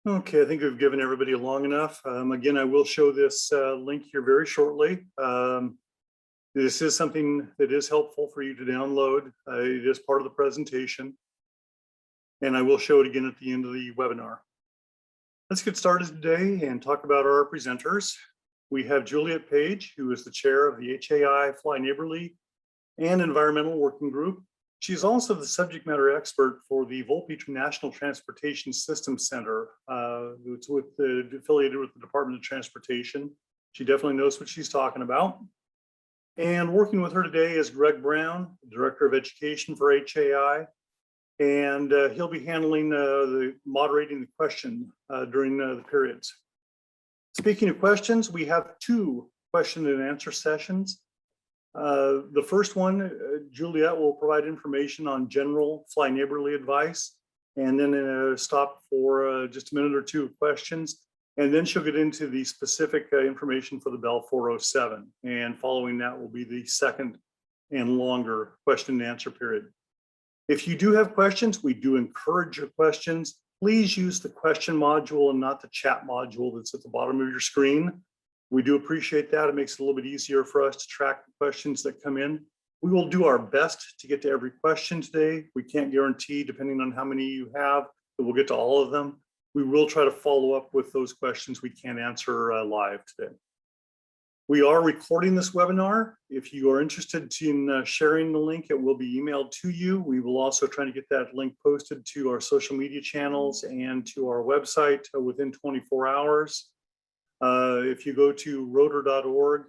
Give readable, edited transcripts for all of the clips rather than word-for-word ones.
Okay, I think we've given everybody long enough. Again, I will show this link here very shortly. This is something that is helpful for you to download. It is part of the presentation. And I will show it again at the end of the webinar. Let's get started today and talk about our presenters. We have Juliet Page, who is the chair of the HAI Fly Neighborly and Environmental Working Group. She's also the subject matter expert for the Volpe National Transportation Systems Center. It's affiliated with the Department of Transportation. She definitely knows what she's talking about. And working with her today is Greg Brown, Director of Education for HAI. And he'll be handling moderating the question during the periods. Speaking of questions, we have 2 question and answer sessions. The first one, Juliet will provide information on general Fly Neighborly advice, and then stop for just a minute or 2 of questions. And then she'll get into the specific information for the Bell 407. And following that will be the second and longer question and answer period. If you do have questions, we do encourage your questions. Please use the question module and not the chat module that's at the bottom of your screen. We do appreciate that. It makes it a little bit easier for us to track the questions that come in. We will do our best to get to every question today. We can't guarantee, depending on how many you have, that we'll get to all of them. We will try to follow up with those questions we can't answer live today. We are recording this webinar. If you are interested in sharing the link, it will be emailed to you. We will also try to get that link posted to our social media channels and to our website within 24 hours. If you go to rotor.org,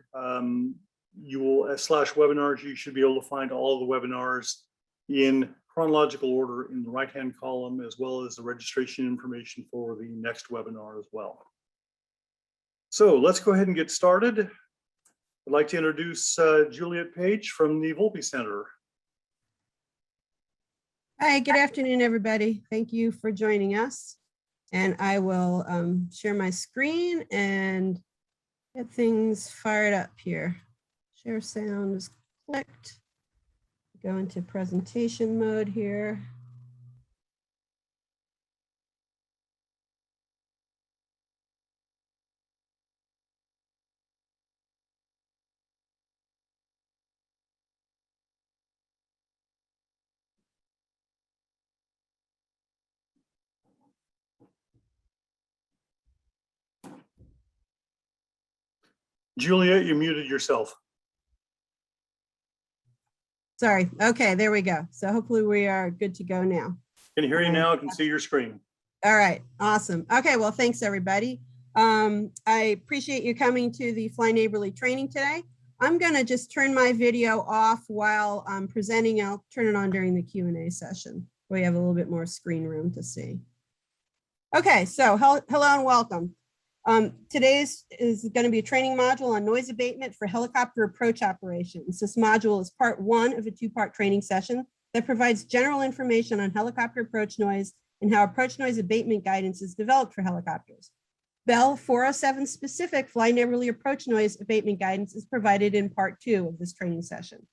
you will /webinars, you should be able to find all of the webinars in chronological order in the right-hand column, as well as the registration information for the next webinar as well. So let's go ahead and get started. I'd like to introduce Juliet Page from the Volpe Center. Hi, good afternoon, everybody. Thank you for joining us. And I will share my screen and get things fired up here. Share sound is clicked. Go into presentation mode here. Juliet, you muted yourself. Sorry. Okay, there we go. So hopefully we are good to go now. Can hear you now. I can see your screen. All right. Awesome. Okay. Well, thanks, everybody. I appreciate you coming to the Fly Neighborly training today. I'm going to just turn my video off while I'm presenting. I'll turn it on during the Q&A session. We have a little bit more screen room to see. Okay. So hello and welcome. Today's is going to be a training module on noise abatement for helicopter approach operations. This module is part 1 of a 2-part training session that provides general information on helicopter approach noise and how approach noise abatement guidance is developed for helicopters. Bell 407 specific Fly Neighborly approach noise abatement guidance is provided in part 2 of this training session.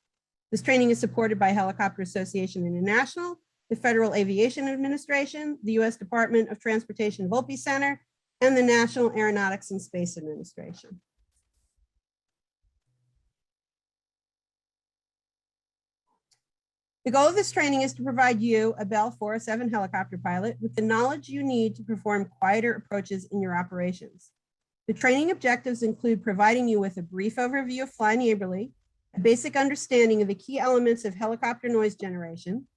This training is supported by Helicopter Association International, the Federal Aviation Administration, the U.S. Department of Transportation Volpe Center, and the National Aeronautics and Space Administration. The goal of this training is to provide you, a Bell 407 helicopter pilot, with the knowledge you need to perform quieter approaches in your operations. The training objectives include providing you with a brief overview of Fly Neighborly, a basic understanding of the key elements of helicopter noise generation,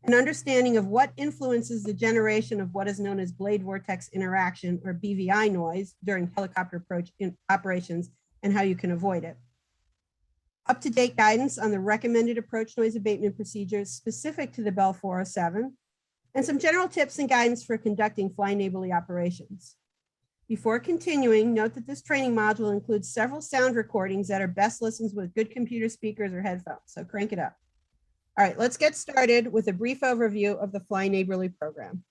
an understanding of what influences the generation of what is known as blade vortex interaction, or BVI noise, during helicopter approach operations and how you can avoid it. Up-to-date guidance on the recommended approach noise abatement procedures specific to the Bell 407, and some general tips and guidance for conducting Fly Neighborly operations. Before continuing, note that this training module includes several sound recordings that are best listened with good computer speakers or headphones, so crank it up. All right, let's get started with a brief overview of the Fly Neighborly program.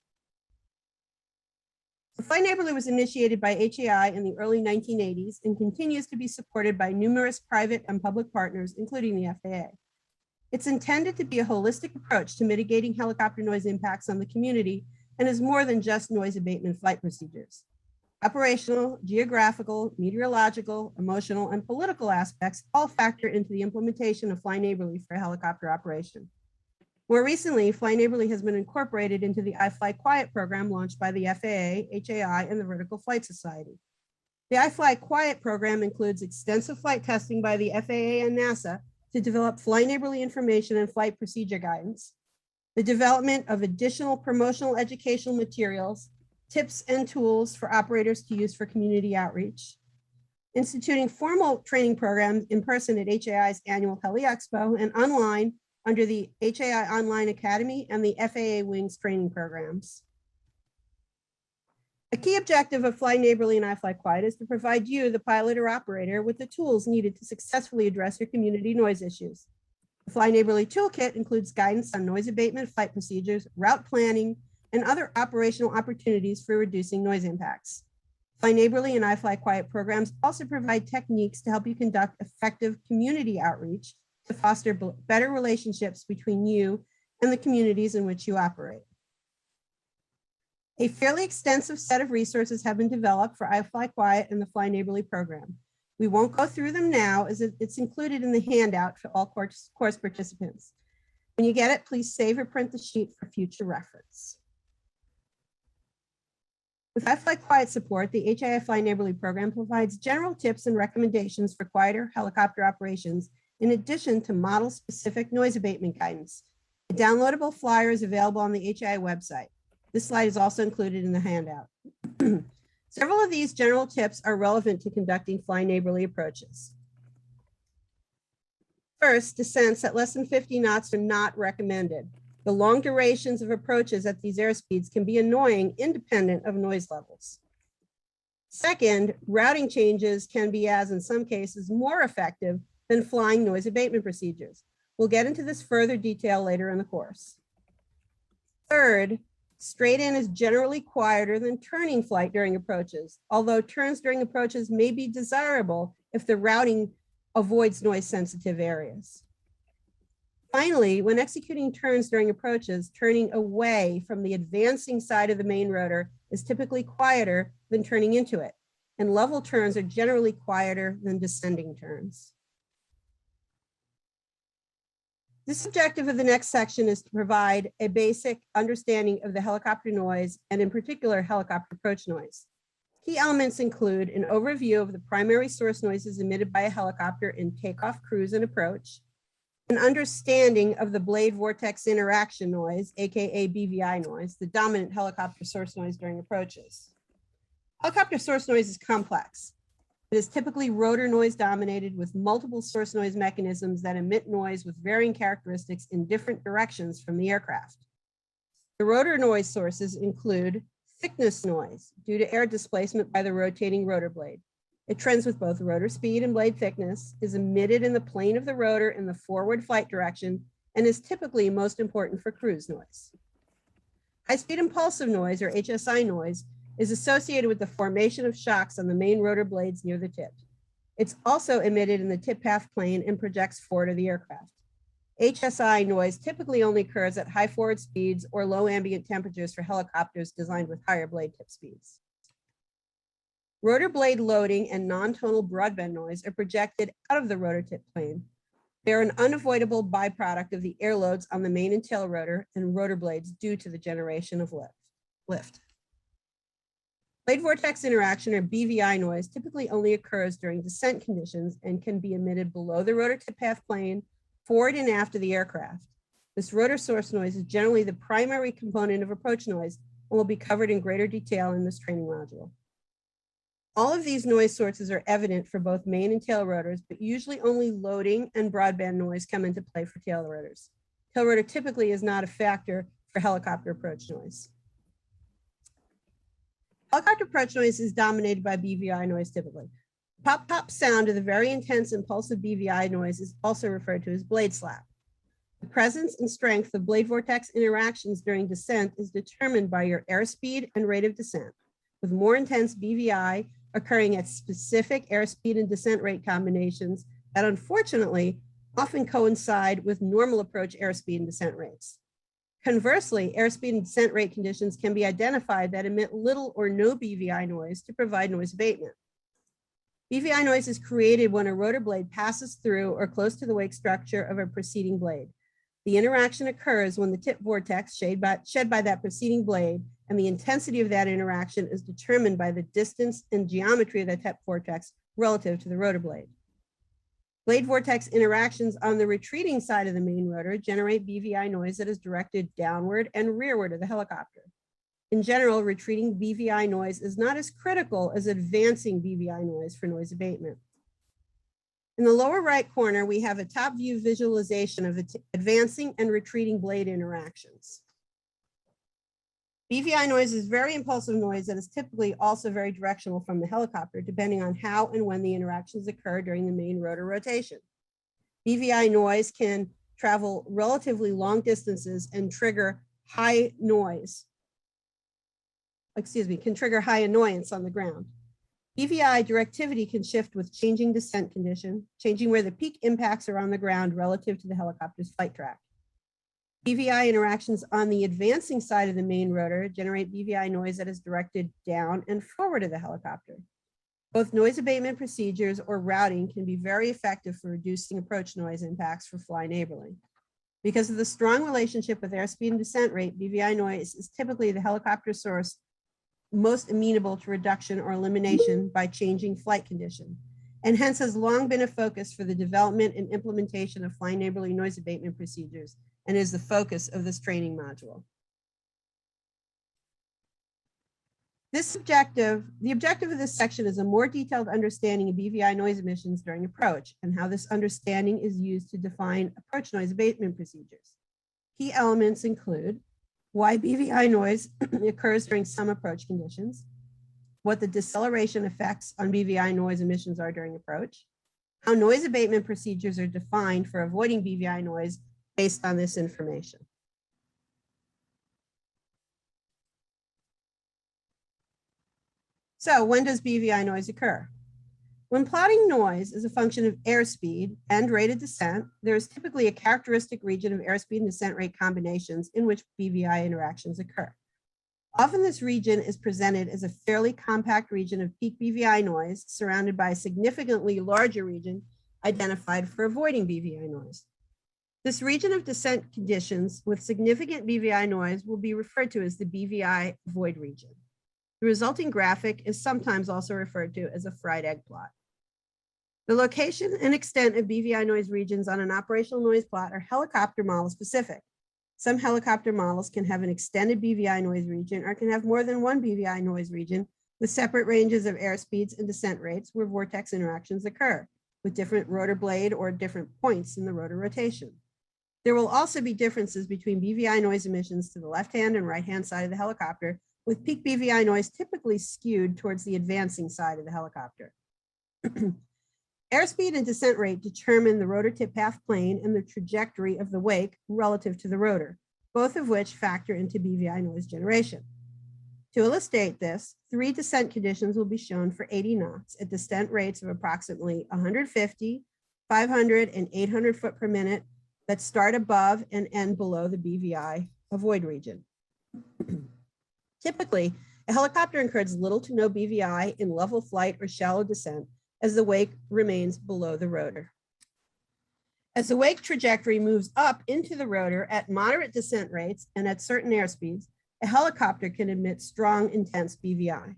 The Fly Neighborly was initiated by HAI in the early 1980s and continues to be supported by numerous private and public partners, including the FAA. It's intended to be a holistic approach to mitigating helicopter noise impacts on the community and is more than just noise abatement flight procedures. Operational, geographical, meteorological, emotional, and political aspects all factor into the implementation of Fly Neighborly for a helicopter operation. More recently, Fly Neighborly has been incorporated into the iFly Quiet program launched by the FAA, HAI, and the Vertical Flight Society. The iFly Quiet program includes extensive flight testing by the FAA and NASA to develop Fly Neighborly information and flight procedure guidance, the development of additional promotional educational materials, tips and tools for operators to use for community outreach, instituting formal training programs in person at HAI's annual Heli Expo and online under the HAI Online Academy and the FAA Wings training programs. A key objective of Fly Neighborly and iFly Quiet is to provide you, the pilot or operator, with the tools needed to successfully address your community noise issues. The Fly Neighborly Toolkit includes guidance on noise abatement flight procedures, route planning, and other operational opportunities for reducing noise impacts. Fly Neighborly and iFly Quiet programs also provide techniques to help you conduct effective community outreach to foster better relationships between you and the communities in which you operate. A fairly extensive set of resources have been developed for iFly Quiet and the Fly Neighborly program. We won't go through them now as it's included in the handout for all course participants. When you get it, please save or print the sheet for future reference. With iFly Quiet support, the HAI Fly Neighborly program provides general tips and recommendations for quieter helicopter operations, in addition to model-specific noise abatement guidance. A downloadable flyer is available on the HAI website. This slide is also included in the handout. Several of these general tips are relevant to conducting Fly Neighborly approaches. First, descents at less than 50 knots are not recommended. The long durations of approaches at these airspeeds can be annoying, independent of noise levels. Second, routing changes can be, as in some cases, more effective than flying noise abatement procedures. We'll get into this further detail later in the course. Third, straight in is generally quieter than turning flight during approaches, although turns during approaches may be desirable if the routing avoids noise sensitive areas. Finally, when executing turns during approaches, turning away from the advancing side of the main rotor is typically quieter than turning into it, and level turns are generally quieter than descending turns. This objective of the next section is to provide a basic understanding of the helicopter noise, and in particular, helicopter approach noise. Key elements include an overview of the primary source noises emitted by a helicopter in takeoff, cruise, and approach, an understanding of the blade vortex interaction noise, aka BVI noise, the dominant helicopter source noise during approaches. Helicopter source noise is complex. It is typically rotor noise dominated with multiple source noise mechanisms that emit noise with varying characteristics in different directions from the aircraft. The rotor noise sources include thickness noise due to air displacement by the rotating rotor blade. It trends with both rotor speed and blade thickness, is emitted in the plane of the rotor in the forward flight direction, and is typically most important for cruise noise. High-speed impulsive noise, or HSI noise, is associated with the formation of shocks on the main rotor blades near the tip. It's also emitted in the tip path plane and projects forward of the aircraft. HSI noise typically only occurs at high forward speeds or low ambient temperatures for helicopters designed with higher blade tip speeds. Rotor blade loading and non-tonal broadband noise are projected out of the rotor tip plane. They're an unavoidable byproduct of the air loads on the main and tail rotor and rotor blades due to the generation of lift. Blade vortex interaction, or BVI noise, typically only occurs during descent conditions and can be emitted below the rotor tip path plane, forward and aft of the aircraft. This rotor source noise is generally the primary component of approach noise and will be covered in greater detail in this training module. All of these noise sources are evident for both main and tail rotors, but usually only loading and broadband noise come into play for tail rotors. Tail rotor typically is not a factor for helicopter approach noise. Helicopter approach noise is dominated by BVI noise typically. Pop-pop sound of the very intense impulsive BVI noise is also referred to as blade slap. The presence and strength of blade vortex interactions during descent is determined by your airspeed and rate of descent, with more intense BVI occurring at specific airspeed and descent rate combinations that unfortunately often coincide with normal approach airspeed and descent rates. Conversely, airspeed and descent rate conditions can be identified that emit little or no BVI noise to provide noise abatement. BVI noise is created when a rotor blade passes through or close to the wake structure of a preceding blade. The interaction occurs when the tip vortex shed by that preceding blade, and the intensity of that interaction is determined by the distance and geometry of the tip vortex relative to the rotor blade. Blade vortex interactions on the retreating side of the main rotor generate BVI noise that is directed downward and rearward of the helicopter. In general, retreating BVI noise is not as critical as advancing BVI noise for noise abatement. In the lower right corner, we have a top view visualization of advancing and retreating blade interactions. BVI noise is very impulsive noise that is typically also very directional from the helicopter, depending on how and when the interactions occur during the main rotor rotation. BVI noise can travel relatively long distances and trigger high noise. Can trigger high annoyance on the ground. BVI directivity can shift with changing descent condition, changing where the peak impacts are on the ground relative to the helicopter's flight track. BVI interactions on the advancing side of the main rotor generate BVI noise that is directed down and forward of the helicopter. Both noise abatement procedures or routing can be very effective for reducing approach noise impacts for fly neighborly. Because of the strong relationship with airspeed and descent rate, BVI noise is typically the helicopter source most amenable to reduction or elimination by changing flight condition, and hence has long been a focus for the development and implementation of fly neighborly noise abatement procedures, and is the focus of this training module. The objective of this section is a more detailed understanding of BVI noise emissions during approach and how this understanding is used to define approach noise abatement procedures. Key elements include why BVI noise occurs during some approach conditions, what the deceleration effects on BVI noise emissions are during approach, how noise abatement procedures are defined for avoiding BVI noise based on this information. So when does BVI noise occur? When plotting noise as a function of airspeed and rate of descent, there is typically a characteristic region of airspeed and descent rate combinations in which BVI interactions occur. Often this region is presented as a fairly compact region of peak BVI noise surrounded by a significantly larger region identified for avoiding BVI noise. This region of descent conditions with significant BVI noise will be referred to as the BVI void region. The resulting graphic is sometimes also referred to as a fried egg plot. The location and extent of BVI noise regions on an operational noise plot are helicopter model specific. Some helicopter models can have an extended BVI noise region or can have more than one BVI noise region with separate ranges of airspeeds and descent rates where vortex interactions occur with different rotor blade or different points in the rotor rotation. There will also be differences between BVI noise emissions to the left-hand and right-hand side of the helicopter, with peak BVI noise typically skewed towards the advancing side of the helicopter. Airspeed and descent rate determine the rotor tip path plane and the trajectory of the wake relative to the rotor, both of which factor into BVI noise generation. To illustrate this, 3 descent conditions will be shown for 80 knots at descent rates of approximately 150, 500, and 800 foot per minute that start above and end below the BVI avoid region. Typically, a helicopter incurs little to no BVI in level flight or shallow descent as the wake remains below the rotor. As the wake trajectory moves up into the rotor at moderate descent rates and at certain airspeeds, a helicopter can emit strong, intense BVI.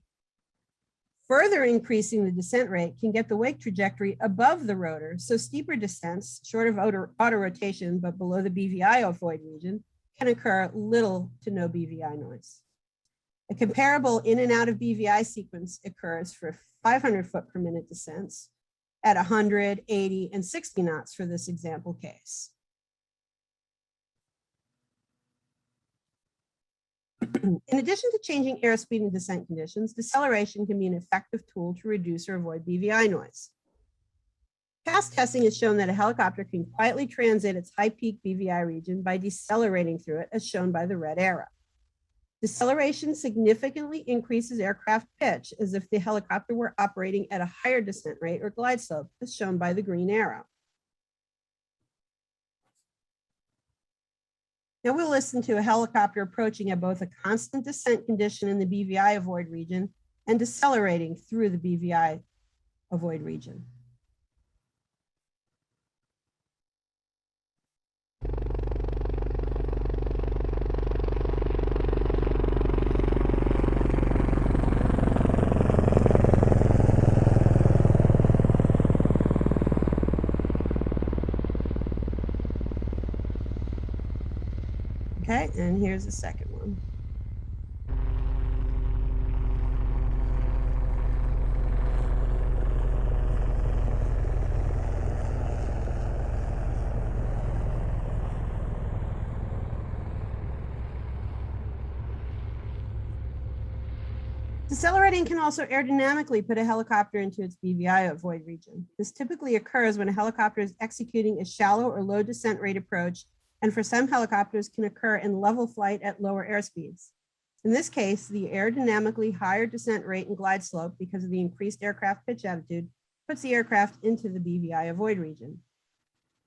Further increasing the descent rate can get the wake trajectory above the rotor, so steeper descents, short of auto rotation but below the BVI avoid region, can occur little to no BVI noise. A comparable in and out of BVI sequence occurs for 500 foot per minute descents at 100, 80, and 60 knots for this example case. In addition to changing airspeed and descent conditions, deceleration can be an effective tool to reduce or avoid BVI noise. Past testing has shown that a helicopter can quietly transit its high peak BVI region by decelerating through it, as shown by the red arrow. Deceleration significantly increases aircraft pitch as if the helicopter were operating at a higher descent rate or glide slope, as shown by the green arrow. Now we'll listen to a helicopter approaching at both a constant descent condition in the BVI avoid region and decelerating through the BVI avoid region. Okay, and here's the second one. Decelerating can also aerodynamically put a helicopter into its BVI avoid region. This typically occurs when a helicopter is executing a shallow or low descent rate approach, and for some helicopters can occur in level flight at lower airspeeds. In this case, the aerodynamically higher descent rate and glide slope because of the increased aircraft pitch attitude puts the aircraft into the BVI avoid region.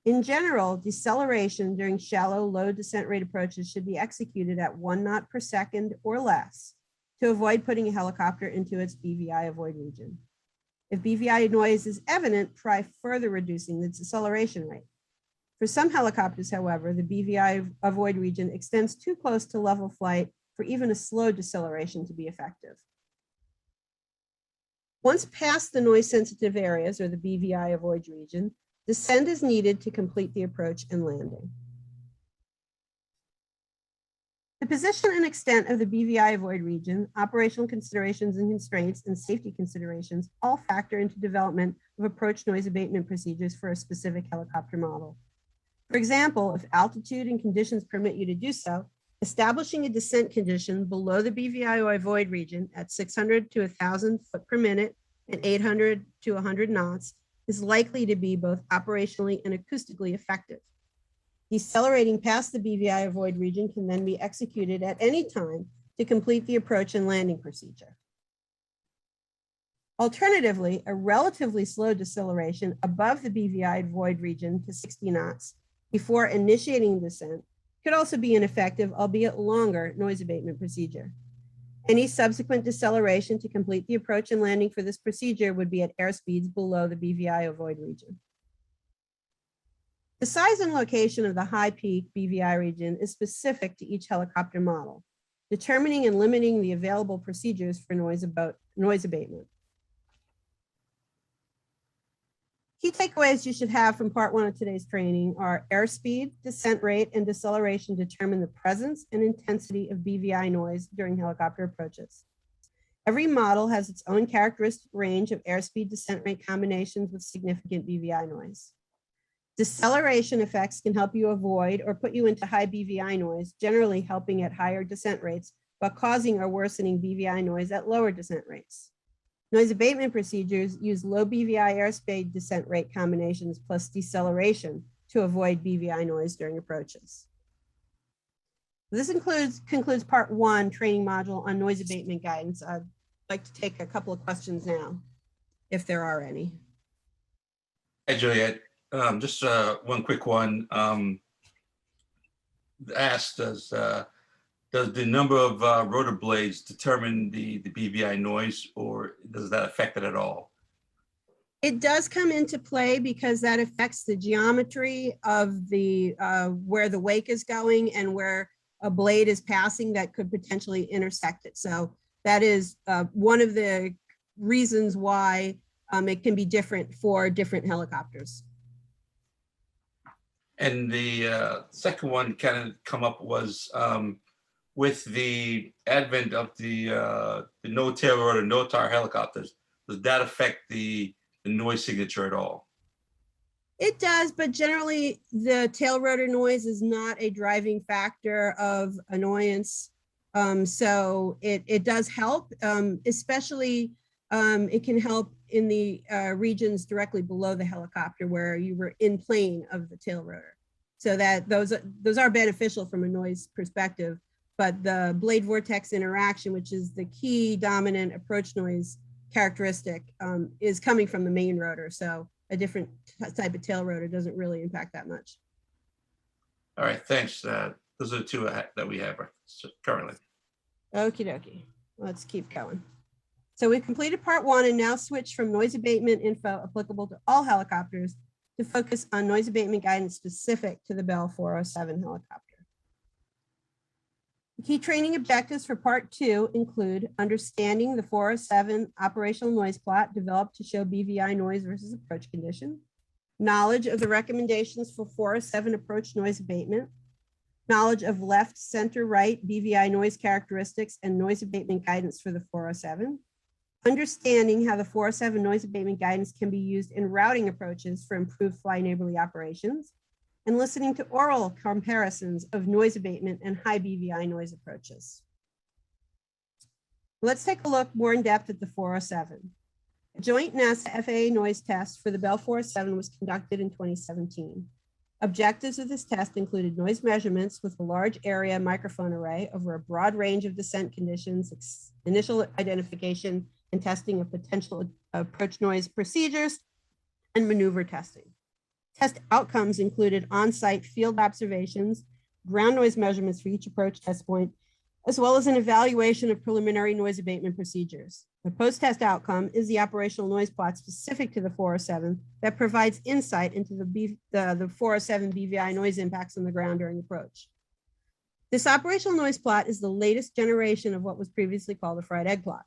In general, deceleration during shallow, low descent rate approaches should be executed at 1 knot per second or less to avoid putting a helicopter into its BVI avoid region. If BVI noise is evident, try further reducing the deceleration rate. For some helicopters, however, the BVI avoid region extends too close to level flight for even a slow deceleration to be effective. Once past the noise sensitive areas or the BVI avoid region, descent is needed to complete the approach and landing. The position and extent of the BVI avoid region, operational considerations and constraints, and safety considerations all factor into development of approach noise abatement procedures for a specific helicopter model. For example, if altitude and conditions permit you to do so, establishing a descent condition below the BVI avoid region at 600 to 1,000 foot per minute and 800 to 100 knots is likely to be both operationally and acoustically effective. Decelerating past the BVI avoid region can then be executed at any time to complete the approach and landing procedure. Alternatively, a relatively slow deceleration above the BVI avoid region to 60 knots before initiating descent could also be an effective, albeit longer, noise abatement procedure. Any subsequent deceleration to complete the approach and landing for this procedure would be at airspeeds below the BVI avoid region. The size and location of the high peak BVI region is specific to each helicopter model, determining and limiting the available procedures for noise abatement. Key takeaways you should have from part 1 of today's training are airspeed, descent rate, and deceleration determine the presence and intensity of BVI noise during helicopter approaches. Every model has its own characteristic range of airspeed descent rate combinations with significant BVI noise. Deceleration effects can help you avoid or put you into high BVI noise, generally helping at higher descent rates, but causing or worsening BVI noise at lower descent rates. Noise abatement procedures use low BVI airspeed descent rate combinations plus deceleration to avoid BVI noise during approaches. This concludes part 1 training module on noise abatement guidance. I'd like to take a couple of questions now, if there are any. Hey, Juliet. Just one quick one. Asked, does the number of rotor blades determine the BVI noise, or does that affect it at all? It does come into play because that affects the geometry of the where the wake is going and where a blade is passing that could potentially intersect it. So that is one of the reasons why it can be different for different helicopters. And the second one kind of come up was with the advent of the no tail rotor, no tire helicopters, does that affect the noise signature at all? It does, but generally the tail rotor noise is not a driving factor of annoyance. So it does help, especially it can help in the regions directly below the helicopter where you were in plane of the tail rotor. So that those are beneficial from a noise perspective, but the blade vortex interaction, which is the key dominant approach noise characteristic, is coming from the main rotor. So a different type of tail rotor doesn't really impact that much. All right, thanks. Those are the two that we have currently. Okie dokie. Let's keep going. So we've completed part one and now switch from noise abatement info applicable to all helicopters to focus on noise abatement guidance specific to the Bell 407 helicopter. The key training objectives for part two include understanding the 407 operational noise plot developed to show BVI noise versus approach condition, knowledge of the recommendations for 407 approach noise abatement, knowledge of left, center, right BVI noise characteristics and noise abatement guidance for the 407, understanding how the 407 noise abatement guidance can be used in routing approaches for improved fly neighborly operations, and listening to oral comparisons of noise abatement and high BVI noise approaches. Let's take a look more in depth at the 407. A joint NASA FAA noise test for the Bell 407 was conducted in 2017. Objectives of this test included noise measurements with a large area microphone array over a broad range of descent conditions, initial identification and testing of potential approach noise procedures, and maneuver testing. Test outcomes included on-site field observations, ground noise measurements for each approach test point, as well as an evaluation of preliminary noise abatement procedures. The post-test outcome is the operational noise plot specific to the 407 that provides insight into the 407 BVI noise impacts on the ground during approach. This operational noise plot is the latest generation of what was previously called the fried egg plot.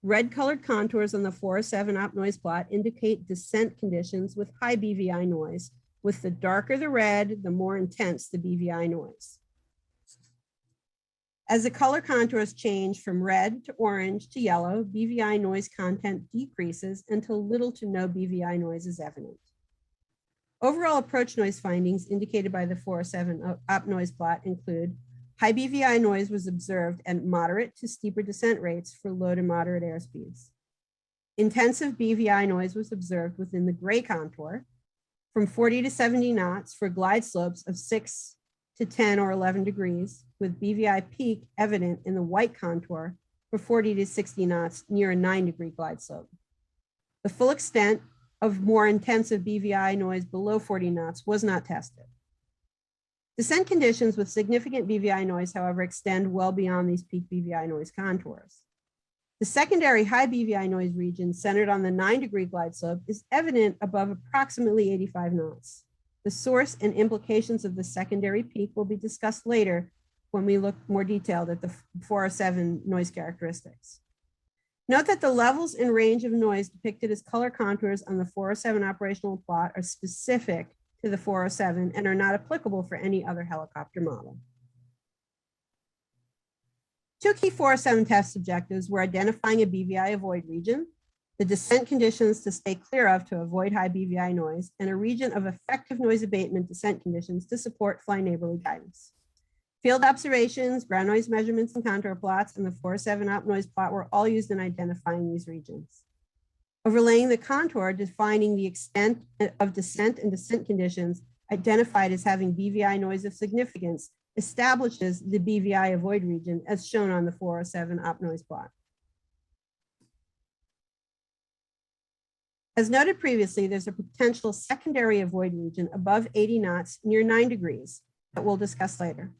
Red colored contours on the 407 op noise plot indicate descent conditions with high BVI noise. With the darker the red, the more intense the BVI noise. As the color contours change from red to orange to yellow, BVI noise content decreases until little to no BVI noise is evident. Overall approach noise findings indicated by the 407 op noise plot include high BVI noise was observed at moderate to steeper descent rates for low to moderate airspeeds. Intensive BVI noise was observed within the gray contour from 40 to 70 knots for glide slopes of 6 to 10 or 11 degrees, with BVI peak evident in the white contour for 40 to 60 knots near a 9-degree glide slope. The full extent of more intensive BVI noise below 40 knots was not tested. Descent conditions with significant BVI noise, however, extend well beyond these peak BVI noise contours. The secondary high BVI noise region centered on the 9-degree glide slope is evident above approximately 85 knots. The source and implications of the secondary peak will be discussed later when we look more detailed at the 407 noise characteristics. Note that the levels and range of noise depicted as color contours on the 407 operational plot are specific to the 407 and are not applicable for any other helicopter model. Two key 407 test objectives were identifying a BVI avoid region, the descent conditions to stay clear of to avoid high BVI noise, and a region of effective noise abatement descent conditions to support fly neighborly guidance. Field observations, ground noise measurements, and contour plots, and the 407 op noise plot were all used in identifying these regions. Overlaying the contour, defining the extent of descent and descent conditions identified as having BVI noise of significance establishes the BVI avoid region as shown on the 407 op noise plot. As noted previously, there's a potential secondary avoid region above 80 knots near 9 degrees that we'll discuss later.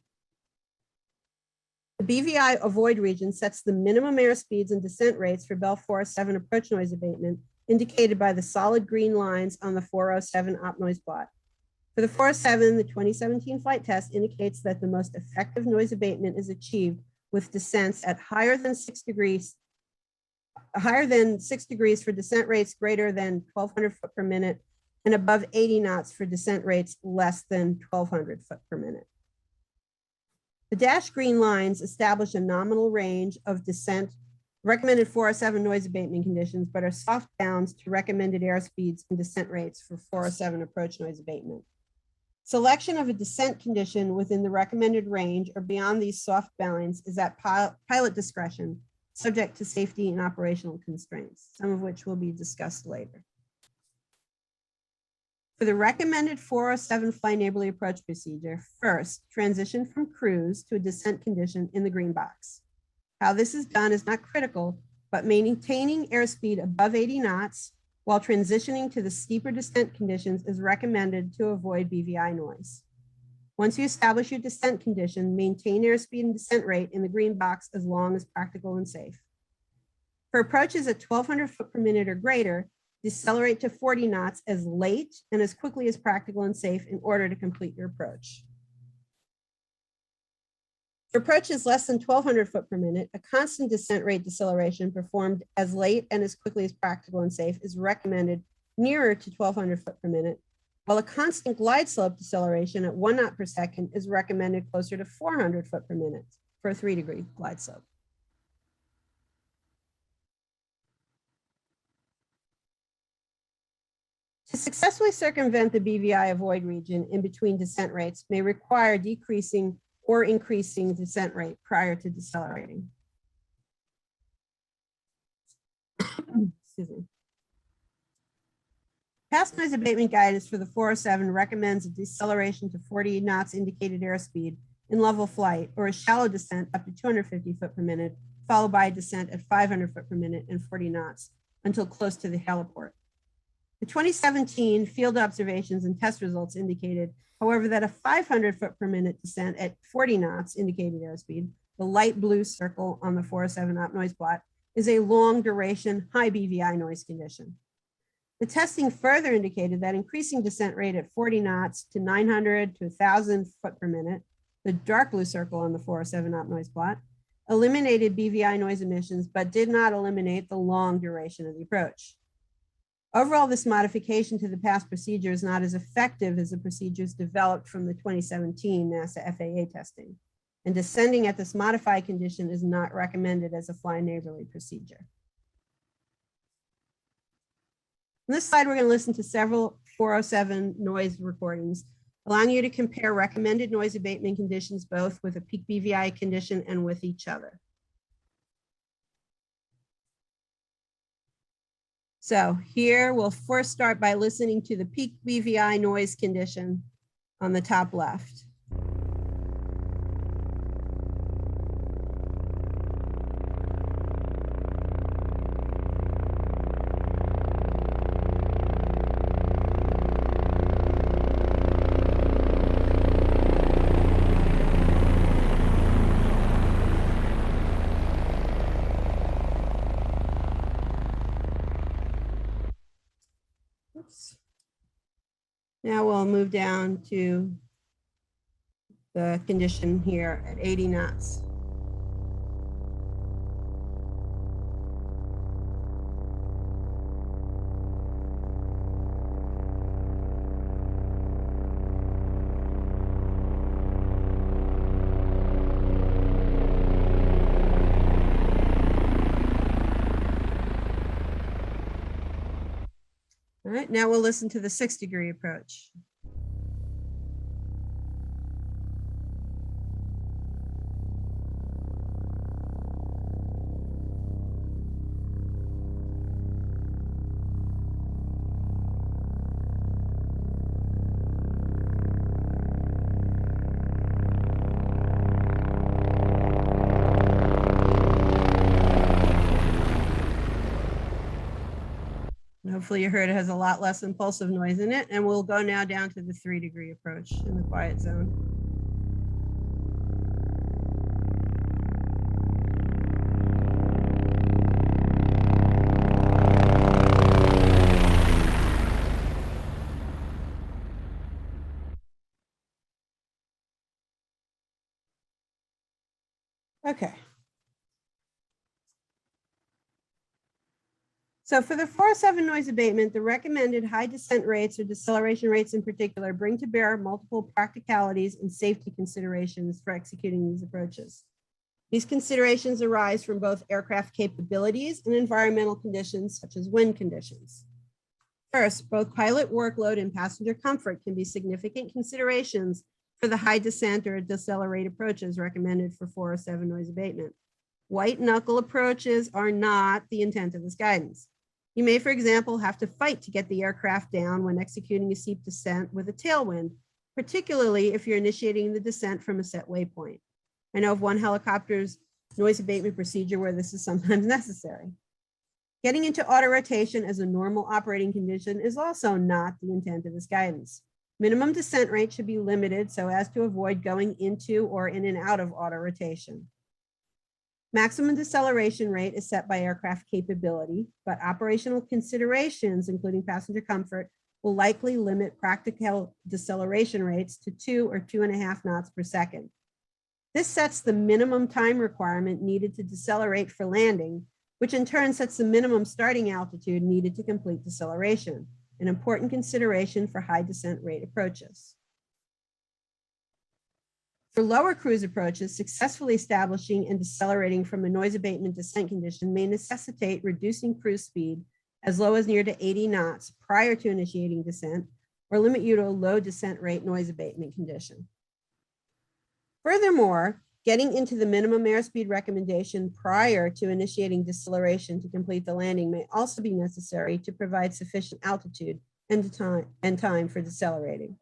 The BVI avoid region sets the minimum airspeeds and descent rates for Bell 407 approach noise abatement indicated by the solid green lines on the 407 op noise plot. For the 407, the 2017 flight test indicates that the most effective noise abatement is achieved with descents at higher than 6 degrees for descent rates greater than 1,200 foot per minute and above 80 knots for descent rates less than 1,200 foot per minute. The dashed green lines establish a nominal range of descent recommended 407 noise abatement conditions, but are soft bounds to recommended airspeeds and descent rates for 407 approach noise abatement. Selection of a descent condition within the recommended range or beyond these soft bounds is at pilot discretion, subject to safety and operational constraints, some of which will be discussed later. For the recommended 407 fly neighborly approach procedure, first, transition from cruise to a descent condition in the green box. How this is done is not critical, but maintaining airspeed above 80 knots while transitioning to the steeper descent conditions is recommended to avoid BVI noise. Once you establish your descent condition, maintain airspeed and descent rate in the green box as long as practical and safe. For approaches at 1,200 foot per minute or greater, decelerate to 40 knots as late and as quickly as practical and safe in order to complete your approach. For approaches less than 1,200 foot per minute, a constant descent rate deceleration performed as late and as quickly as practical and safe is recommended nearer to 1,200 foot per minute, while a constant glide slope deceleration at 1 knot per second is recommended closer to 400 foot per minute for a 3-degree glide slope. To successfully circumvent the BVI avoid region in between descent rates may require decreasing or increasing descent rate prior to decelerating. Excuse me. Past noise abatement guidance for the 407 recommends a deceleration to 40 knots indicated airspeed in level flight or a shallow descent up to 250 foot per minute, followed by a descent at 500 foot per minute and 40 knots until close to the heliport. The 2017 field observations and test results indicated, however, that a 500 foot per minute descent at 40 knots indicated airspeed, the light blue circle on the 407 op noise plot, is a long duration, high BVI noise condition. The testing further indicated that increasing descent rate at 40 knots to 900 to 1,000 foot per minute, the dark blue circle on the 407 op noise plot, eliminated BVI noise emissions, but did not eliminate the long duration of the approach. Overall, this modification to the past procedure is not as effective as the procedures developed from the 2017 NASA FAA testing, and descending at this modified condition is not recommended as a fly neighborly procedure. On this slide, we're going to listen to several 407 noise recordings, allowing you to compare recommended noise abatement conditions both with a peak BVI condition and with each other. So here we'll first start by listening to the peak BVI noise condition on the top left. Now we'll move down to the condition here at 80 knots. All right, now we'll listen to the 6-degree approach. Hopefully you heard it has a lot less impulsive noise in it. And we'll go now down to the 3-degree approach in the quiet zone. Okay. So for the 407 noise abatement, the recommended high descent rates or deceleration rates in particular bring to bear multiple practicalities and safety considerations for executing these approaches. These considerations arise from both aircraft capabilities and environmental conditions such as wind conditions. First, both pilot workload and passenger comfort can be significant considerations for the high descent or decelerate approaches recommended for 407 noise abatement. White knuckle approaches are not the intent of this guidance. You may, for example, have to fight to get the aircraft down when executing a steep descent with a tailwind, particularly if you're initiating the descent from a set waypoint. I know of one helicopter's noise abatement procedure where this is sometimes necessary. Getting into auto rotation as a normal operating condition is also not the intent of this guidance. Minimum descent rate should be limited so as to avoid going into or in and out of auto rotation. Maximum deceleration rate is set by aircraft capability, but operational considerations, including passenger comfort, will likely limit practical deceleration rates to 2 or 2.5 knots per second. This sets the minimum time requirement needed to decelerate for landing, which in turn sets the minimum starting altitude needed to complete deceleration, an important consideration for high descent rate approaches. For lower cruise approaches, successfully establishing and decelerating from a noise abatement descent condition may necessitate reducing cruise speed as low as near to 80 knots prior to initiating descent, or limit you to a low descent rate noise abatement condition. Furthermore, getting into the minimum airspeed recommendation prior to initiating deceleration to complete the landing may also be necessary to provide sufficient altitude and time for decelerating.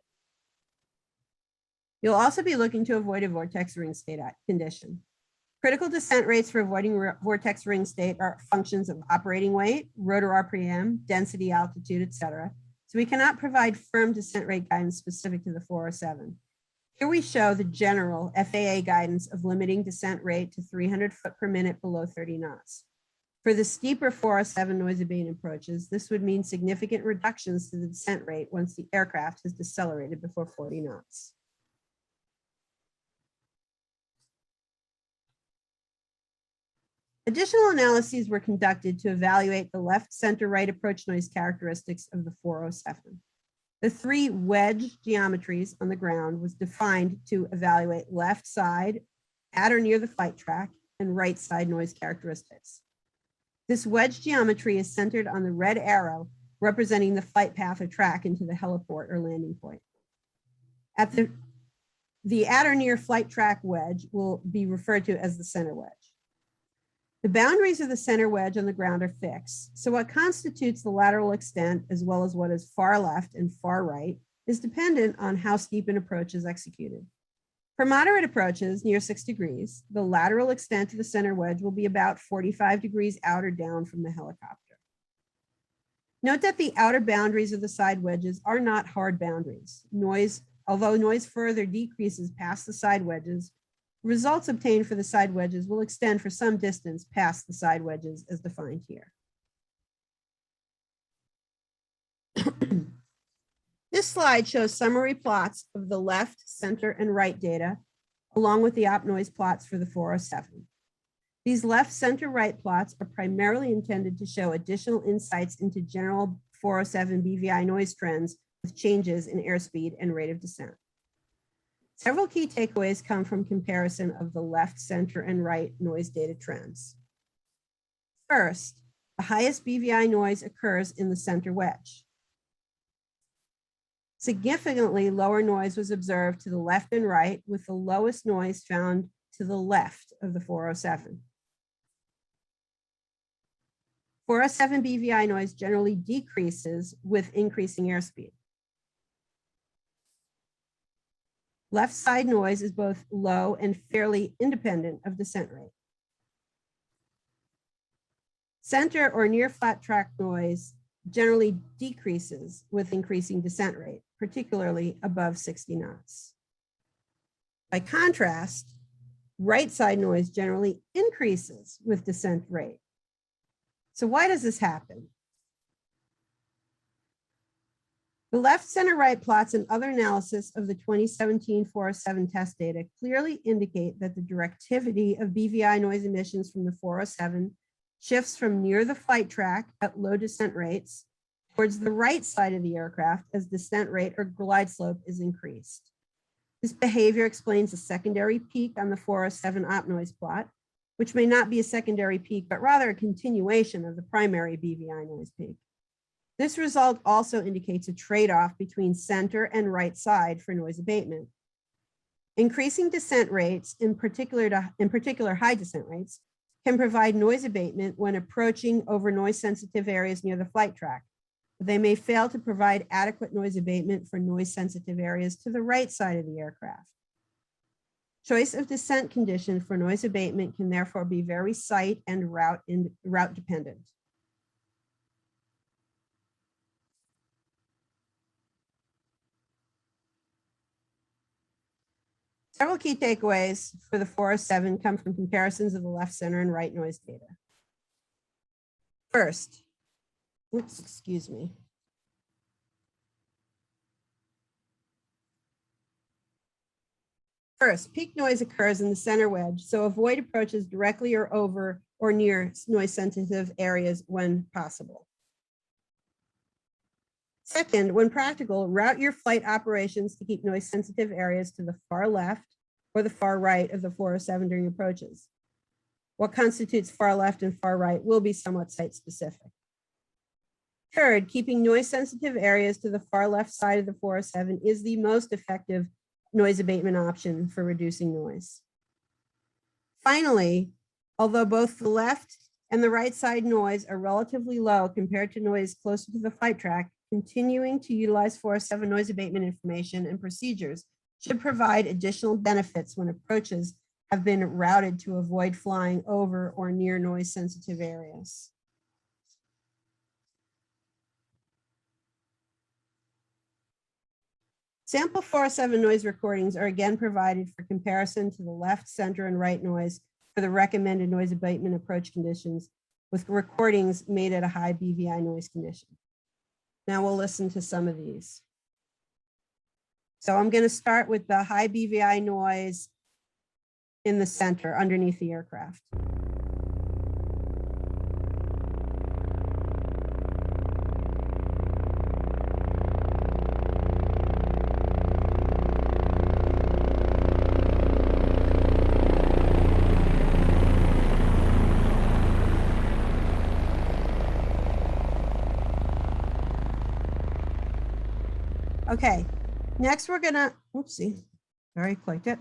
You'll also be looking to avoid a vortex ring state condition. Critical descent rates for avoiding vortex ring state are functions of operating weight, rotor RPM, density, altitude, etc. So we cannot provide firm descent rate guidance specific to the 407. Here we show the general FAA guidance of limiting descent rate to 300 foot per minute below 30 knots. For the steeper 407 noise abatement approaches, this would mean significant reductions to the descent rate once the aircraft has decelerated before 40 knots. Additional analyses were conducted to evaluate the left, center, right approach noise characteristics of the 407. The 3 wedge geometries on the ground was defined to evaluate left side at or near the flight track and right side noise characteristics. This wedge geometry is centered on the red arrow representing the flight path or track into the heliport or landing point. At the at or near flight track wedge will be referred to as the center wedge. The boundaries of the center wedge on the ground are fixed, so what constitutes the lateral extent, as well as what is far left and far right, is dependent on how steep an approach is executed. For moderate approaches near 6 degrees, the lateral extent of the center wedge will be about 45 degrees out or down from the helicopter. Note that the outer boundaries of the side wedges are not hard boundaries. Although noise further decreases past the side wedges, results obtained for the side wedges will extend for some distance past the side wedges as defined here. This slide shows summary plots of the left, center, and right data, along with the op noise plots for the 407. These left, center, right plots are primarily intended to show additional insights into general 407 BVI noise trends with changes in airspeed and rate of descent. Several key takeaways come from comparison of the left, center, and right noise data trends. First, the highest BVI noise occurs in the center wedge. Significantly lower noise was observed to the left and right, with the lowest noise found to the left of the 407. 407 BVI noise generally decreases with increasing airspeed. Left side noise is both low and fairly independent of descent rate. Center or near flat track noise generally decreases with increasing descent rate, particularly above 60 knots. By contrast, right side noise generally increases with descent rate. So why does this happen? The left, center, right plots and other analysis of the 2017 407 test data clearly indicate that the directivity of BVI noise emissions from the 407 shifts from near the flight track at low descent rates towards the right side of the aircraft as descent rate or glide slope is increased. This behavior explains a secondary peak on the 407 op noise plot, which may not be a secondary peak, but rather a continuation of the primary BVI noise peak. This result also indicates a trade-off between center and right side for noise abatement. Increasing descent rates, in particular high descent rates, can provide noise abatement when approaching over noise sensitive areas near the flight track. But they may fail to provide adequate noise abatement for noise sensitive areas to the right side of the aircraft. Choice of descent condition for noise abatement can therefore be very site and route dependent. Several key takeaways for the 407 come from comparisons of the left, center, and right noise data. First, oops, excuse me. First, peak noise occurs in the center wedge, so avoid approaches directly or over or near noise sensitive areas when possible. Second, when practical, route your flight operations to keep noise sensitive areas to the far left or the far right of the 407 during approaches. What constitutes far left and far right will be somewhat site specific. Third, keeping noise sensitive areas to the far left side of the 407 is the most effective noise abatement option for reducing noise. Finally, although both the left and the right side noise are relatively low compared to noise closer to the flight track, continuing to utilize 407 noise abatement information and procedures should provide additional benefits when approaches have been routed to avoid flying over or near noise sensitive areas. Sample 407 noise recordings are again provided for comparison to the left, center, and right noise for the recommended noise abatement approach conditions with recordings made at a high BVI noise condition. Now we'll listen to some of these. So I'm going to start with the high BVI noise in the center underneath the aircraft. Okay, next we're gonna, oopsie, sorry, clicked it.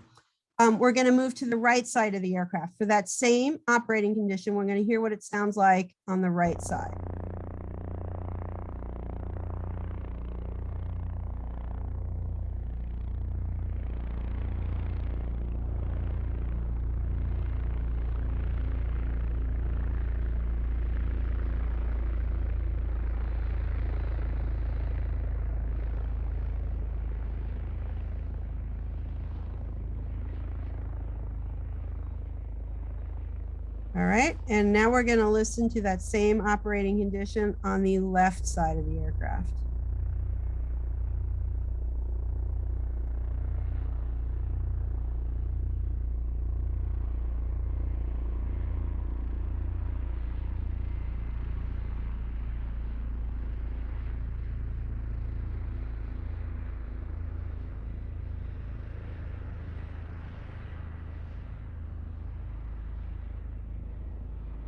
We're gonna move to the right side of the aircraft. For that same operating condition, we're gonna hear what it sounds like on the right side. All right, and now we're going to listen to that same operating condition on the left side of the aircraft.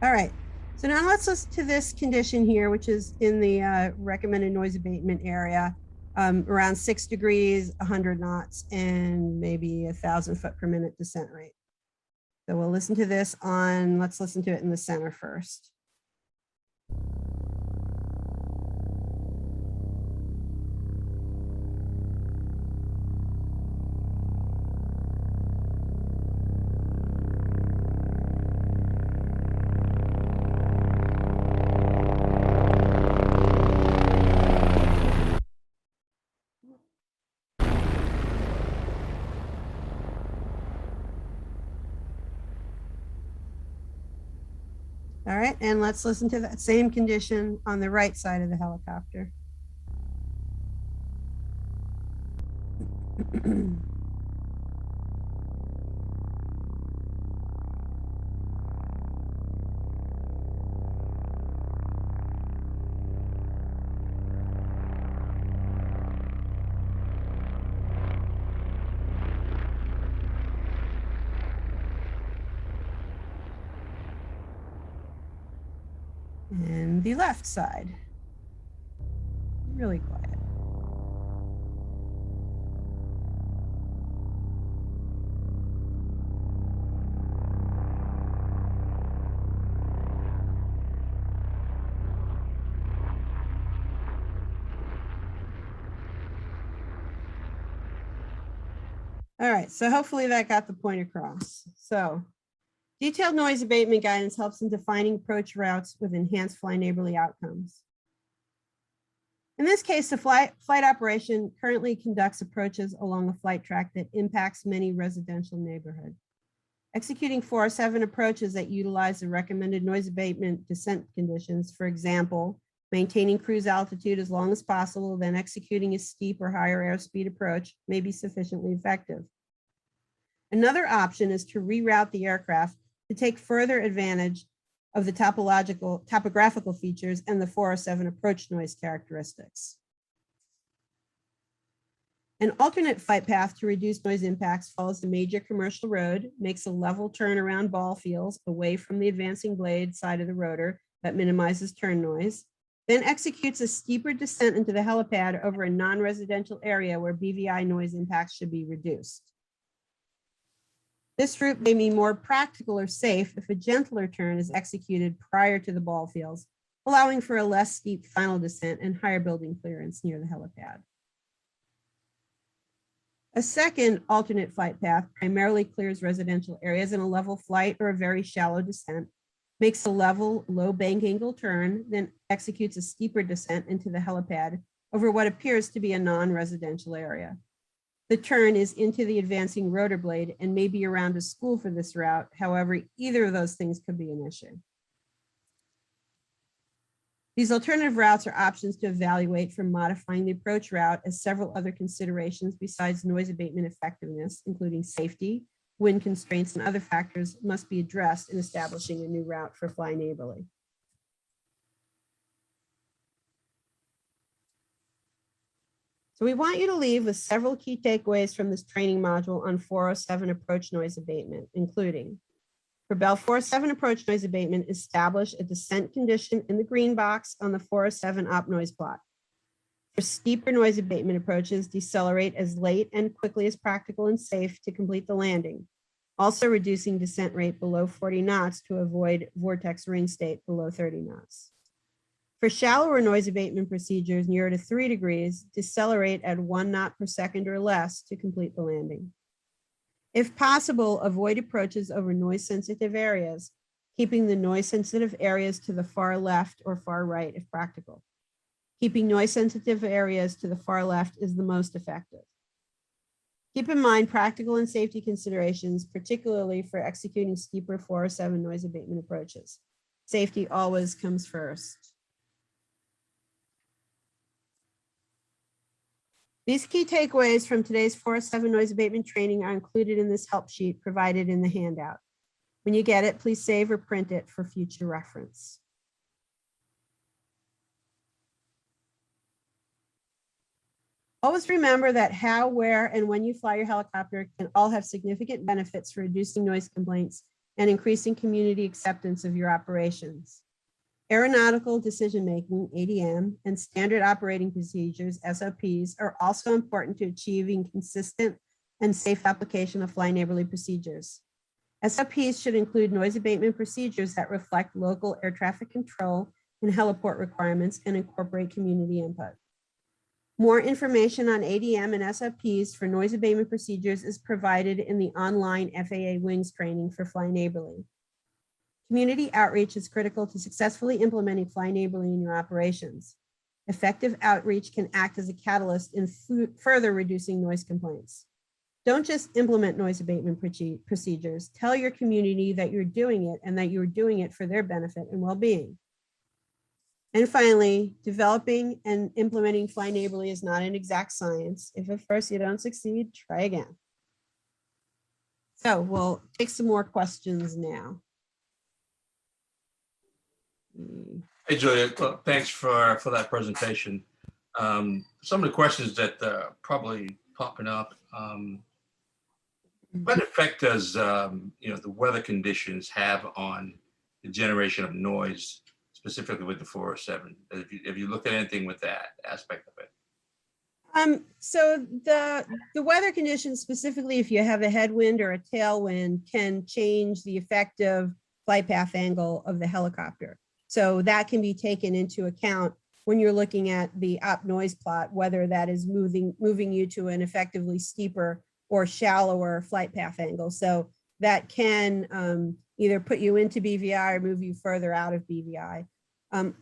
All right, so now let's listen to this condition here, which is in the recommended noise abatement area, around 6 degrees, 100 knots, and maybe 1,000 foot per minute descent rate. So we'll listen to this on, let's listen to it in the center first. All right, and let's listen to that same condition on the right side of the helicopter. And the left side, really quiet. All right, so hopefully that got the point across. So detailed noise abatement guidance helps in defining approach routes with enhanced fly neighborly outcomes. In this case, the flight operation currently conducts approaches along a flight track that impacts many residential neighborhoods. Executing 407 approaches that utilize the recommended noise abatement descent conditions, for example, maintaining cruise altitude as long as possible, then executing a steep or higher airspeed approach may be sufficiently effective. Another option is to reroute the aircraft to take further advantage of the topographical features and the 407 approach noise characteristics. An alternate flight path to reduce noise impacts follows the major commercial road, makes a level turn around ball fields away from the advancing blade side of the rotor that minimizes turn noise, then executes a steeper descent into the helipad over a non-residential area where BVI noise impacts should be reduced. This route may be more practical or safe if a gentler turn is executed prior to the ball fields, allowing for a less steep final descent and higher building clearance near the helipad. A second alternate flight path primarily clears residential areas in a level flight or a very shallow descent, makes a level low bank angle turn, then executes a steeper descent into the helipad over what appears to be a non-residential area. The turn is into the advancing rotor blade and may be around a school for this route. However, either of those things could be an issue. These alternative routes are options to evaluate for modifying the approach route, as several other considerations besides noise abatement effectiveness, including safety, wind constraints, and other factors must be addressed in establishing a new route for fly neighborly. So we want you to leave with several key takeaways from this training module on 407 approach noise abatement, including: for Bell 407 approach noise abatement, establish a descent condition in the green box on the 407 op noise plot. For steeper noise abatement approaches, decelerate as late and quickly as practical and safe to complete the landing, also reducing descent rate below 40 knots to avoid vortex ring state below 30 knots. For shallower noise abatement procedures near to 3 degrees, decelerate at 1 knot per second or less to complete the landing. If possible, avoid approaches over noise-sensitive areas, keeping the noise-sensitive areas to the far left or far right if practical. Keeping noise-sensitive areas to the far left is the most effective. Keep in mind practical and safety considerations, particularly for executing steeper 407 noise abatement approaches. Safety always comes first. These key takeaways from today's 407 noise abatement training are included in this help sheet provided in the handout. When you get it, please save or print it for future reference. Always remember that how, where, and when you fly your helicopter can all have significant benefits for reducing noise complaints and increasing community acceptance of your operations. Aeronautical decision-making, ADM, and standard operating procedures, SOPs, are also important to achieving consistent and safe application of fly neighborly procedures. SOPs should include noise abatement procedures that reflect local air traffic control and heliport requirements and incorporate community input. More information on ADM and SOPs for noise abatement procedures is provided in the online FAA Wings training for Fly Neighborly. Community outreach is critical to successfully implementing Fly Neighborly in your operations. Effective outreach can act as a catalyst in further reducing noise complaints. Don't just implement noise abatement procedures. Tell your community that you're doing it and that you're doing it for their benefit and well-being. And finally, developing and implementing Fly Neighborly is not an exact science. If at first you don't succeed, try again. So we'll take some more questions now. Hey, Juliet, well, thanks for that presentation. Some of the questions that are probably popping up, what effect does the weather conditions have on the generation of noise, specifically with the 407? Have you looked at anything with that aspect of it? So the weather conditions, specifically if you have a headwind or a tailwind, can change the effective flight path angle of the helicopter. So that can be taken into account when you're looking at the op noise plot, whether that is moving you to an effectively steeper or shallower flight path angle. So that can either put you into BVI or move you further out of BVI.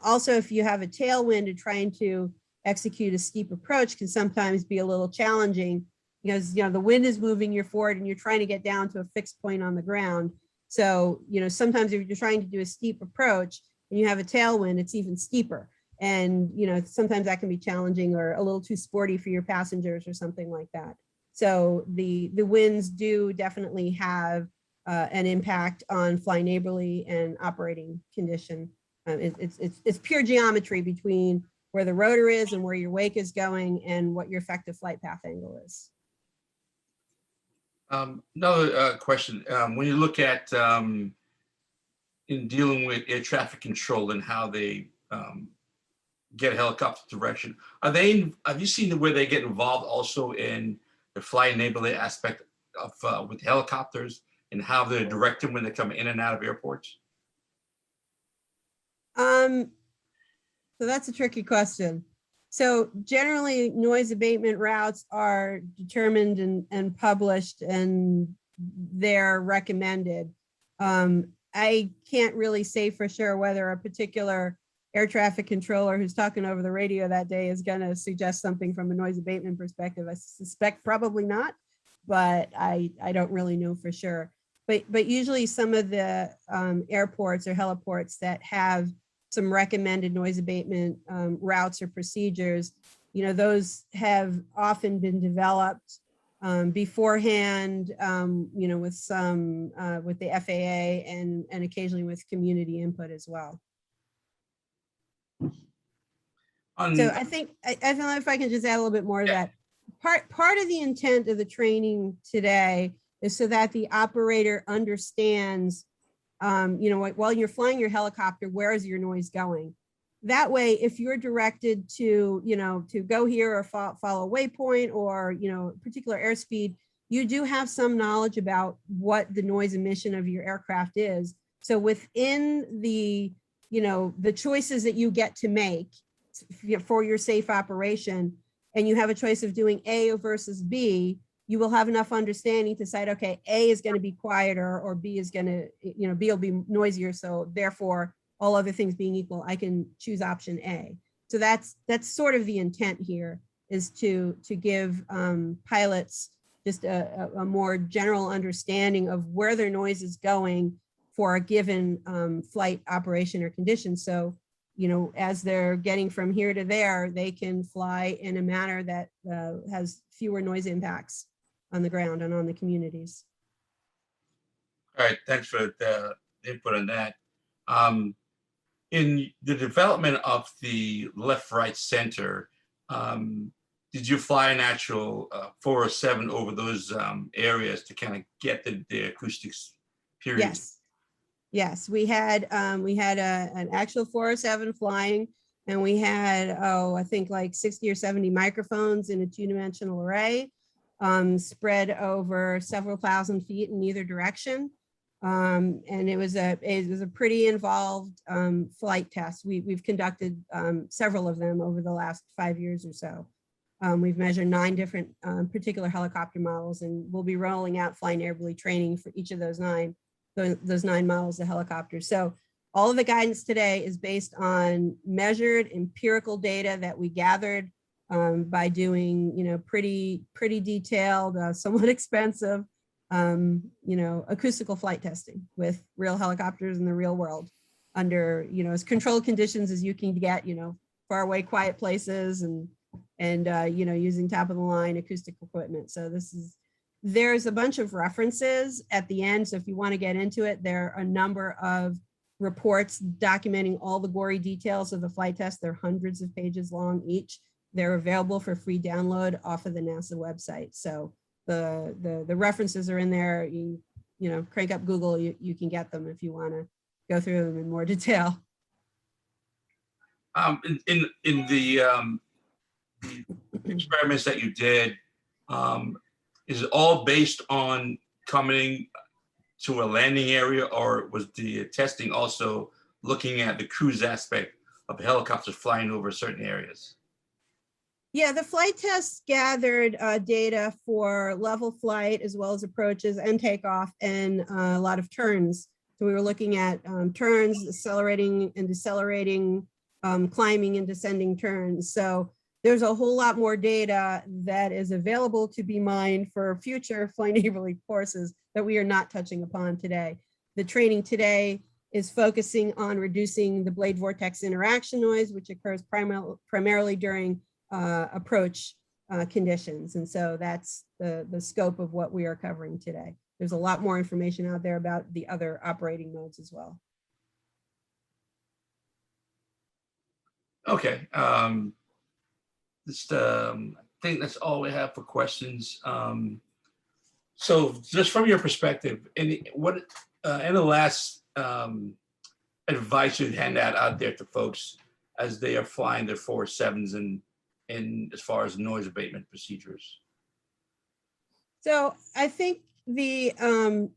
Also, if you have a tailwind and trying to execute a steep approach can sometimes be a little challenging because, the wind is moving you forward and you're trying to get down to a fixed point on the ground. So, sometimes if you're trying to do a steep approach and you have a tailwind, it's even steeper. And, sometimes that can be challenging or a little too sporty for your passengers or something like that. So the winds do definitely have an impact on fly neighborly and operating condition. It's pure geometry between where the rotor is and where your wake is going and what your effective flight path angle is. Another question, when you look at in dealing with air traffic control and how they get a helicopter direction, have you seen where they get involved also in the flight enabling aspect of with helicopters and how they're directed when they come in and out of airports? So that's a tricky question. So generally noise abatement routes are determined and published and they're recommended. I can't really say for sure whether a particular air traffic controller who's talking over the radio that day is going to suggest something from a noise abatement perspective. I suspect probably not, but I don't really know for sure. But usually some of the airports or heliports that have some recommended noise abatement routes or procedures, those have often been developed beforehand, with the FAA and occasionally with community input as well. So I think I don't know if I can just add a little bit more of that. Part of the intent of the training today is so that the operator understands, while you're flying your helicopter, where is your noise going? That way, if you're directed to, to go here or follow a waypoint or, particular airspeed, you do have some knowledge about what the noise emission of your aircraft is. So within the, the choices that you get to make for your safe operation, and you have a choice of doing A versus B, you will have enough understanding to decide, okay, A is going to be quieter or B is going to, B will be noisier. So therefore, all other things being equal, I can choose option A. So that's sort of the intent here, is to give pilots just a more general understanding of where their noise is going for a given flight operation or condition. So, as they're getting from here to there, they can fly in a manner that has fewer noise impacts on the ground and on the communities. All right, thanks for the input on that. In the development of the left, right, center, did you fly an actual 407 over those areas to kind of get the acoustics period? Yes, we had an actual 407 flying, and we had, I think like 60 or 70 microphones in a 2-dimensional array, spread over several thousand feet in either direction. And it was a pretty involved flight test. We've conducted several of them over the last 5 years or so. We've measured 9 different particular helicopter models, and we'll be rolling out flying airborne training for each of those 9 models of helicopters. So all of the guidance today is based on measured empirical data that we gathered by doing, pretty detailed, somewhat expensive, acoustical flight testing with real helicopters in the real world under, as controlled conditions as you can get, far away, quiet places and using top of the line acoustic equipment. So there's a bunch of references at the end. So if you want to get into it, there are a number of reports documenting all the gory details of the flight test. They're hundreds of pages long each. They're available for free download off of the NASA website. So the references are in there. You crank up Google, you can get them if you want to go through them in more detail. In the experiments that you did, is it all based on coming to a landing area, or was the testing also looking at the cruise aspect of helicopters flying over certain areas? Yeah, the flight tests gathered data for level flight as well as approaches and takeoff and a lot of turns. So we were looking at turns, accelerating and decelerating, climbing and descending turns. So there's a whole lot more data that is available to be mined for future fly neighborly courses that we are not touching upon today. The training today is focusing on reducing the blade vortex interaction noise, which occurs primarily during approach conditions. And so that's the scope of what we are covering today. There's a lot more information out there about the other operating modes as well. Okay. I think that's all we have for questions. So just from your perspective, any last advice you'd hand out there to folks as they are flying their 407s and as far as noise abatement procedures? So I think the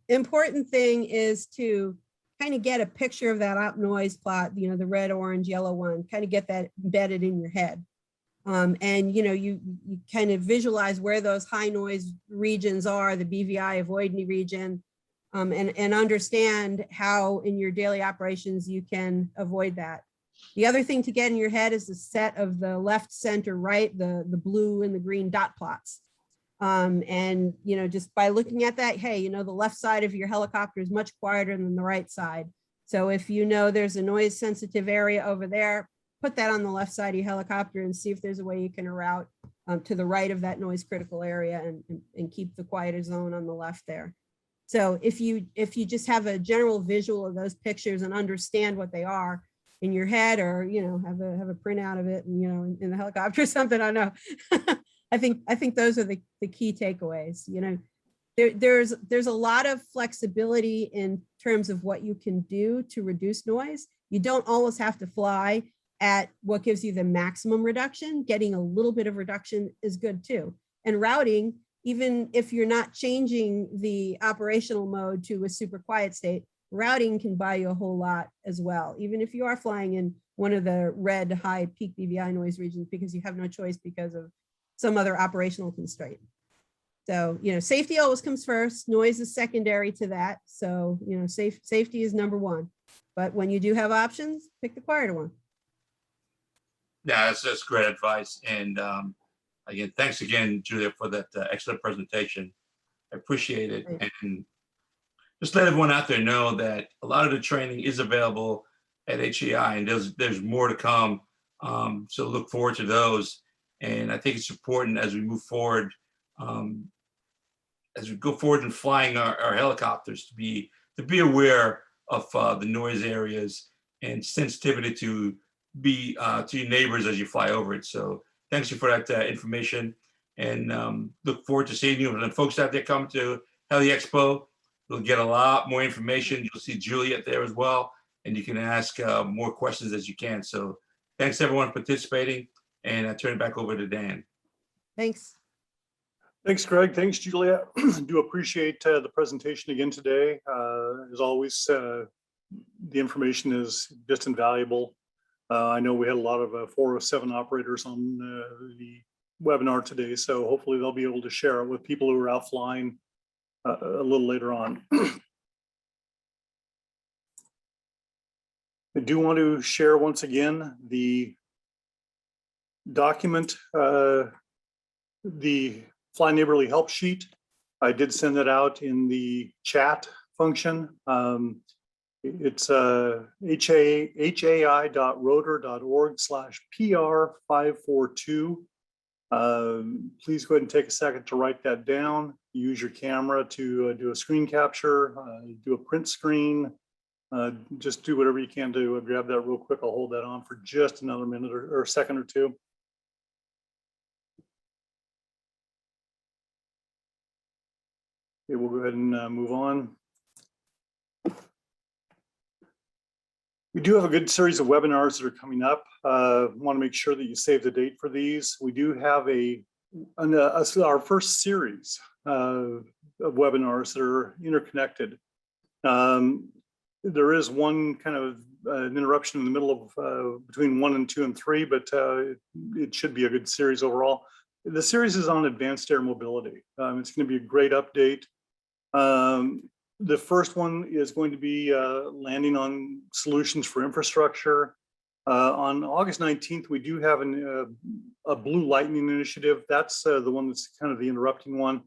important thing is to kind of get a picture of that op noise plot, you know, the red, orange, yellow one, kind of get that embedded in your head. And, you know, you kind of visualize where those high noise regions are, the BVI avoid any region, and understand how in your daily operations you can avoid that. The other thing to get in your head is the set of the left, center, right, the blue and the green dot plots. And, you know, just by looking at that, hey, you know, the left side of your helicopter is much quieter than the right side. So if you know there's a noise sensitive area over there, put that on the left side of your helicopter and see if there's a way you can route to the right of that noise critical area and keep the quieter zone on the left there. So if you just have a general visual of those pictures and understand what they are in your head, or, you know, have a printout of it and, you know, in the helicopter or something, I don't know. I think those are the key takeaways. You know, there's a lot of flexibility in terms of what you can do to reduce noise. You don't always have to fly at what gives you the maximum reduction. Getting a little bit of reduction is good too. And routing, even if you're not changing the operational mode to a super quiet state, routing can buy you a whole lot as well, even if you are flying in one of the red high peak BVI noise regions because you have no choice because of some other operational constraint. So, you know, safety always comes first. Noise is secondary to that. So, you know, safety is number one. But when you do have options, pick the quieter one. Yeah, that's great advice. And again, thanks again, Julia, for that excellent presentation. I appreciate it. Right. And just let everyone out there know that a lot of the training is available at HAI, and there's more to come. So look forward to those. And I think it's important as we move forward, as we go forward in flying our helicopters, to be aware of the noise areas and sensitivity to your neighbors as you fly over it. So thanks you for that information, and look forward to seeing you. And folks out there come to Heli Expo, you'll get a lot more information. You'll see Juliet there as well, and you can ask more questions as you can. So thanks everyone for participating, and I turn it back over to Dan. Thanks. Thanks, Greg. Thanks, Juliet. Do appreciate the presentation again today. As always, the information is just invaluable. I know we had a lot of 407 operators on the webinar today, so hopefully they'll be able to share it with people who are out flying a little later on. I do want to share once again the document, the Fly Neighborly help sheet. I did send that out in the chat function. It's hai.rotor.org/PR542. Please go ahead and take a second to write that down. Use your camera to do a screen capture, do a print screen. Just do whatever you can to grab that real quick. I'll hold that on for just another minute or a second or two. Okay, we'll go ahead and move on. We do have a good series of webinars that are coming up. Want to make sure that you save the date for these. We do have our first series of webinars that are interconnected. There is one kind of an interruption in the middle of between 1 and 2 and 3, but it should be a good series overall. The series is on advanced air mobility. It's going to be a great update. The first one is going to be landing on solutions for infrastructure. On August 19th, we do have a Blue Lightning initiative. That's the one that's kind of the interrupting one.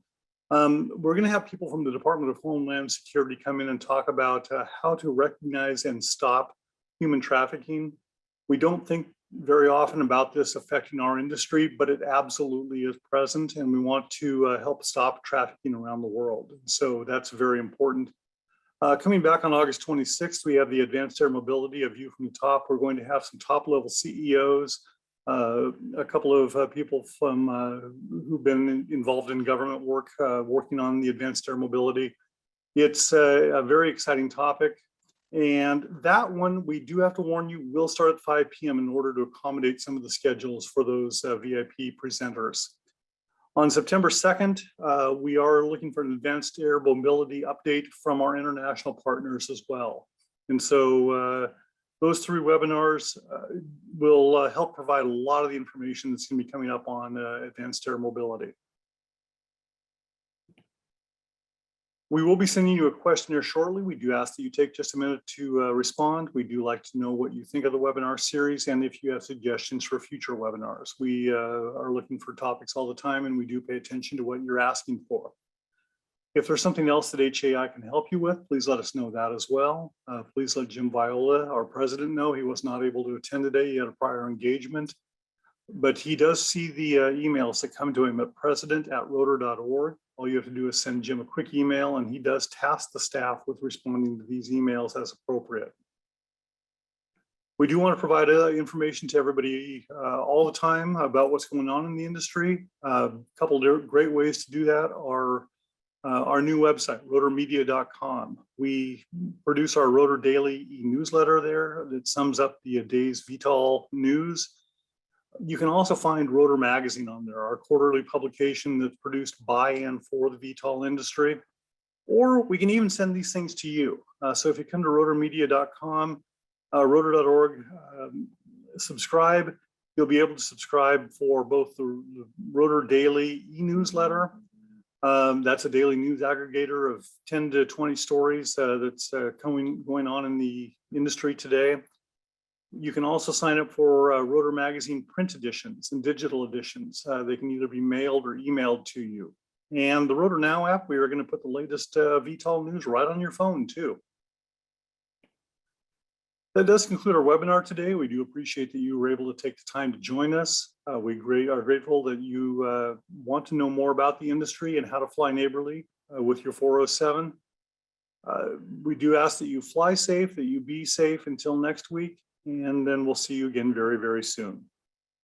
We're going to have people from the Department of Homeland Security come in and talk about how to recognize and stop human trafficking. We don't think very often about this affecting our industry, but it absolutely is present, and we want to help stop trafficking around the world. So that's very important. Coming back on August 26th, we have the Advanced Air Mobility, a view from the top. We're going to have some top-level CEOs, a couple of people from who've been involved in government work, working on the Advanced Air Mobility. It's a very exciting topic. And that one, we do have to warn you, will start at 5 p.m. in order to accommodate some of the schedules for those VIP presenters. On September 2nd, we are looking for an advanced air mobility update from our international partners as well. And so those 3 webinars will help provide a lot of the information that's going to be coming up on advanced air mobility. We will be sending you a questionnaire shortly. We do ask that you take just a minute to respond. We do like to know what you think of the webinar series and if you have suggestions for future webinars. We are looking for topics all the time, and we do pay attention to what you're asking for. If there's something else that HAI can help you with, please let us know that as well. Please let Jim Viola, our president, know he was not able to attend today. He had a prior engagement, but he does see the emails that come to him at president@rotor.org. All you have to do is send Jim a quick email, and he does task the staff with responding to these emails as appropriate. We do want to provide information to everybody all the time about what's going on in the industry. A couple of great ways to do that are our new website, rotormedia.com. We produce our Rotor Daily e-newsletter there that sums up the day's VTOL news. You can also find Rotor Magazine on there, our quarterly publication that's produced by and for the VTOL industry. Or we can even send these things to you. So if you come to rotormedia.com, rotor.org, subscribe, you'll be able to subscribe for both the Rotor Daily e-newsletter. That's a daily news aggregator of 10 to 20 stories that's going on in the industry today. You can also sign up for Rotor Magazine print editions and digital editions. They can either be mailed or emailed to you. And the Rotor Now app, we are going to put the latest VTOL news right on your phone too. That does conclude our webinar today. We do appreciate that you were able to take the time to join us. We are grateful that you want to know more about the industry and how to fly neighborly with your 407. We do ask that you fly safe, that you be safe until next week. And then we'll see you again very, very soon.